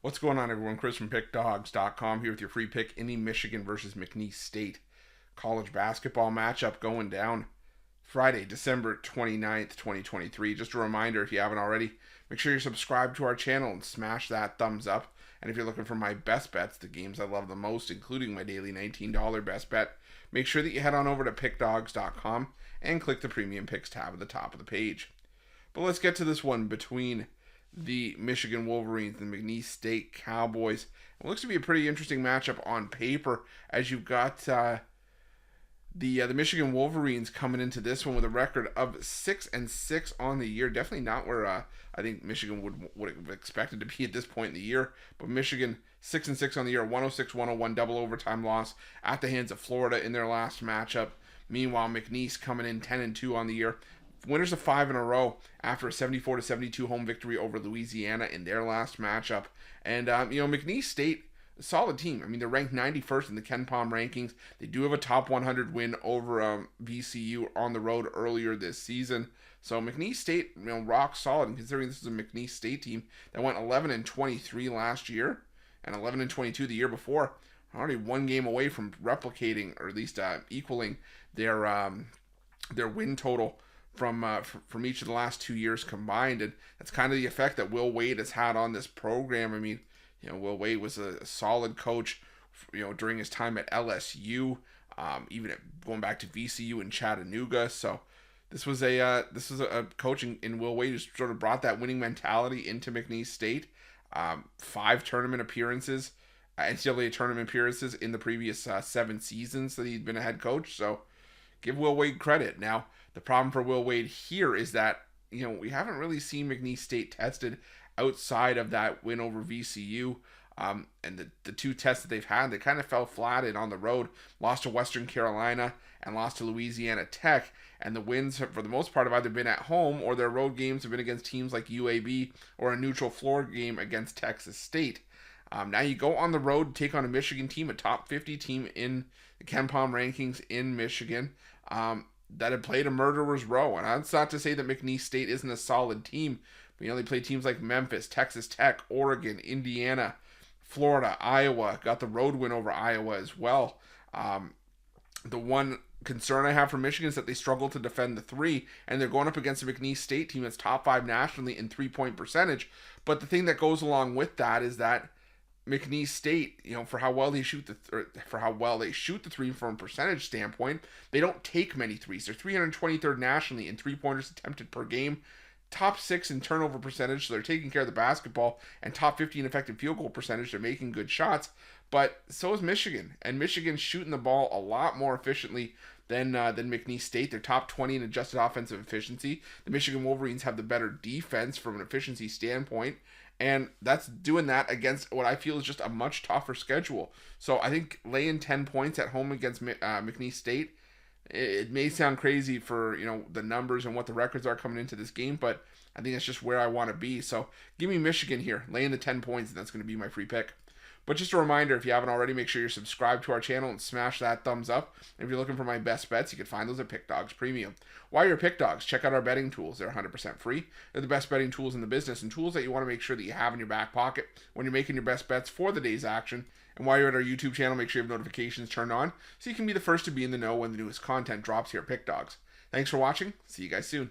What's going on, everyone? Chris from Pickdawgz.com here with your free pick in the Michigan versus McNeese State college basketball matchup going down Friday, December 29th, 2023. Just a reminder, if you haven't already, make sure you're subscribed to our channel and smash that thumbs up. And if you're looking for my best bets, the games I love the most, including my daily $19 best bet, make sure that you head on over to Pickdawgz.com and click the Premium Picks tab at the top of the page. But let's get to this one between the Michigan Wolverines and the McNeese State Cowboys. It looks to be a pretty interesting matchup on paper, as you've got the Michigan Wolverines coming into this one with a record of 6-6 on the year. Definitely not where I think Michigan would have expected to be at this point in the year. But Michigan 6-6 on the year, 106-101 double overtime loss at the hands of Florida in their last matchup. Meanwhile, McNeese coming in 10-2 on the year. Winners of 5 in a row after a 74-72 home victory over Louisiana in their last matchup. And, McNeese State, a solid team. I mean, they're ranked 91st in the KenPom rankings. They do have a top 100 win over VCU on the road earlier this season. So McNeese State, rock solid. And considering this is a McNeese State team that went 11-23 last year and 11-22 the year before, already one game away from replicating, or at least equaling their win total from each of the last 2 years combined. And that's kind of the effect that Will Wade has had on this program. I mean, Will Wade was a solid coach, during his time at LSU, even going back to VCU and Chattanooga. So this was a coach in Will Wade who sort of brought that winning mentality into McNeese State. 5 tournament appearances, NCAA tournament appearances in the previous 7 seasons that he'd been a head coach. So give Will Wade credit. Now, the problem for Will Wade here is that, we haven't really seen McNeese State tested outside of that win over VCU. And the 2 tests that they've had, they kind of fell flat on the road. Lost to Western Carolina and lost to Louisiana Tech. And the wins, for the most part, have either been at home, or their road games have been against teams like UAB or a neutral floor game against Texas State. Now you go on the road to take on a Michigan team, a top 50 team in the KenPom rankings in Michigan, that had played a murderer's row. And that's not to say that McNeese State isn't a solid team. But, they play teams like Memphis, Texas Tech, Oregon, Indiana, Florida, Iowa. Got the road win over Iowa as well. The one concern I have for Michigan is that they struggle to defend the 3, and they're going up against a McNeese State team that's top 5 nationally in 3-point percentage. But the thing that goes along with that is that McNeese State, for how well they shoot the 3 from a percentage standpoint, they don't take many threes. They're 323rd nationally in 3-pointers attempted per game, top 6 in turnover percentage, so they're taking care of the basketball, and top 50 in effective field goal percentage. They're making good shots, but so is Michigan, and Michigan's shooting the ball a lot more efficiently than McNeese State. They're top 20 in adjusted offensive efficiency. The Michigan Wolverines have the better defense from an efficiency standpoint, and that's doing that against what I feel is just a much tougher schedule. So I think laying 10 points at home against McNeese State, it may sound crazy for the numbers and what the records are coming into this game, but I think that's just where I want to be. So give me Michigan here, laying the 10 points, and that's going to be my free pick. But just a reminder, if you haven't already, make sure you're subscribed to our channel and smash that thumbs up. And if you're looking for my best bets, you can find those at Pick Dawgz Premium. While you're at Pick Dawgz, check out our betting tools. They're 100% free. They're the best betting tools in the business, and tools that you want to make sure that you have in your back pocket when you're making your best bets for the day's action. And while you're at our YouTube channel, make sure you have notifications turned on so you can be the first to be in the know when the newest content drops here at Pick Dawgz. Thanks for watching. See you guys soon.